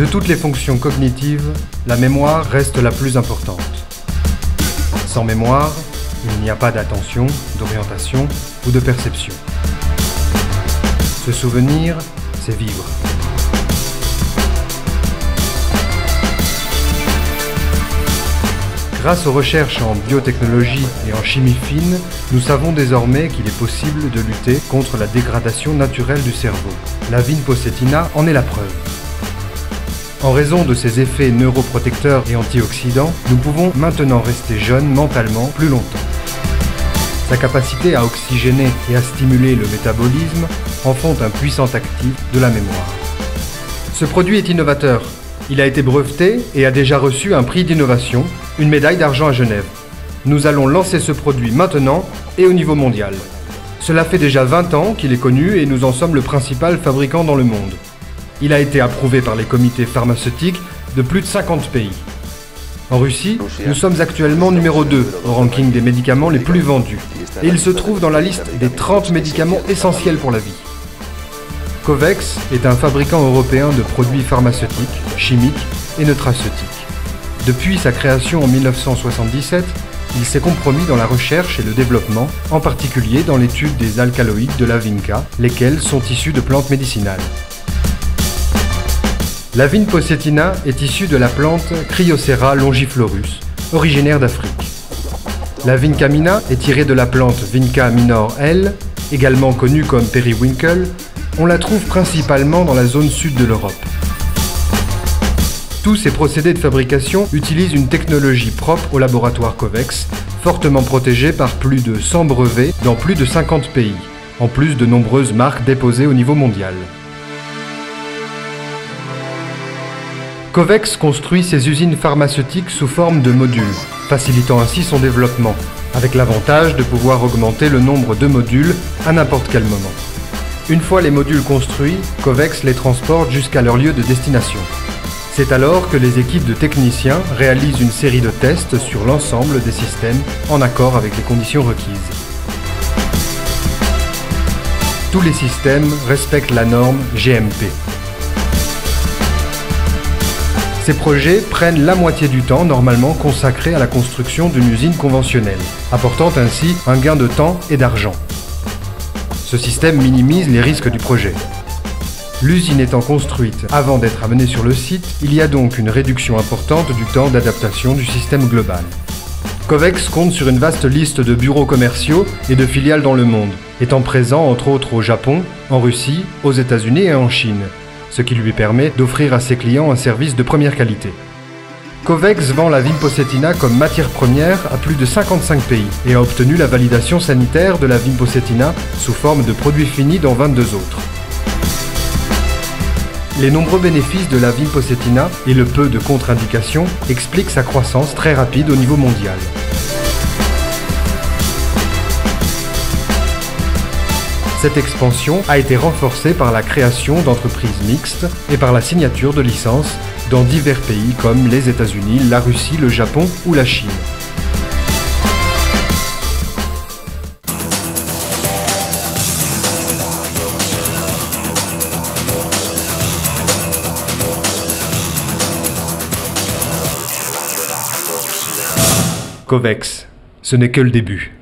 De toutes les fonctions cognitives, la mémoire reste la plus importante. Sans mémoire, il n'y a pas d'attention, d'orientation ou de perception. Se souvenir, c'est vivre. Grâce aux recherches en biotechnologie et en chimie fine, nous savons désormais qu'il est possible de lutter contre la dégradation naturelle du cerveau. La vinpocétina en est la preuve. En raison de ses effets neuroprotecteurs et antioxydants, nous pouvons maintenant rester jeunes mentalement plus longtemps. Sa capacité à oxygéner et à stimuler le métabolisme en font un puissant actif de la mémoire. Ce produit est innovateur. Il a été breveté et a déjà reçu un prix d'innovation, une médaille d'argent à Genève. Nous allons lancer ce produit maintenant et au niveau mondial. Cela fait déjà 20 ans qu'il est connu et nous en sommes le principal fabricant dans le monde. Il a été approuvé par les comités pharmaceutiques de plus de 50 pays. En Russie, nous sommes actuellement numéro 2 au ranking des médicaments les plus vendus. Et il se trouve dans la liste des 30 médicaments essentiels pour la vie. Covex est un fabricant européen de produits pharmaceutiques, chimiques et nutraceutiques. Depuis sa création en 1977, il s'est compromis dans la recherche et le développement, en particulier dans l'étude des alcaloïdes de la vinca, lesquels sont issus de plantes médicinales. La vinpocétina est issue de la plante Cryocera longiflorus, originaire d'Afrique. La vincamina est tirée de la plante Vinca minor L, également connue comme periwinkle. On la trouve principalement dans la zone sud de l'Europe. Tous ces procédés de fabrication utilisent une technologie propre au laboratoire Covex, fortement protégée par plus de 100 brevets dans plus de 50 pays, en plus de nombreuses marques déposées au niveau mondial. Covex construit ses usines pharmaceutiques sous forme de modules, facilitant ainsi son développement, avec l'avantage de pouvoir augmenter le nombre de modules à n'importe quel moment. Une fois les modules construits, Covex les transporte jusqu'à leur lieu de destination. C'est alors que les équipes de techniciens réalisent une série de tests sur l'ensemble des systèmes en accord avec les conditions requises. Tous les systèmes respectent la norme GMP. Ces projets prennent la moitié du temps normalement consacré à la construction d'une usine conventionnelle, apportant ainsi un gain de temps et d'argent. Ce système minimise les risques du projet. L'usine étant construite avant d'être amenée sur le site, il y a donc une réduction importante du temps d'adaptation du système global. Covex compte sur une vaste liste de bureaux commerciaux et de filiales dans le monde, étant présent entre autres au Japon, en Russie, aux États-Unis et en Chine, ce qui lui permet d'offrir à ses clients un service de première qualité. Covex vend la vinpocétina comme matière première à plus de 55 pays et a obtenu la validation sanitaire de la vinpocétina sous forme de produit fini dans 22 autres. Les nombreux bénéfices de la vinpocétina et le peu de contre-indications expliquent sa croissance très rapide au niveau mondial. Cette expansion a été renforcée par la création d'entreprises mixtes et par la signature de licences dans divers pays comme les États-Unis, la Russie, le Japon ou la Chine. Covex, ce n'est que le début.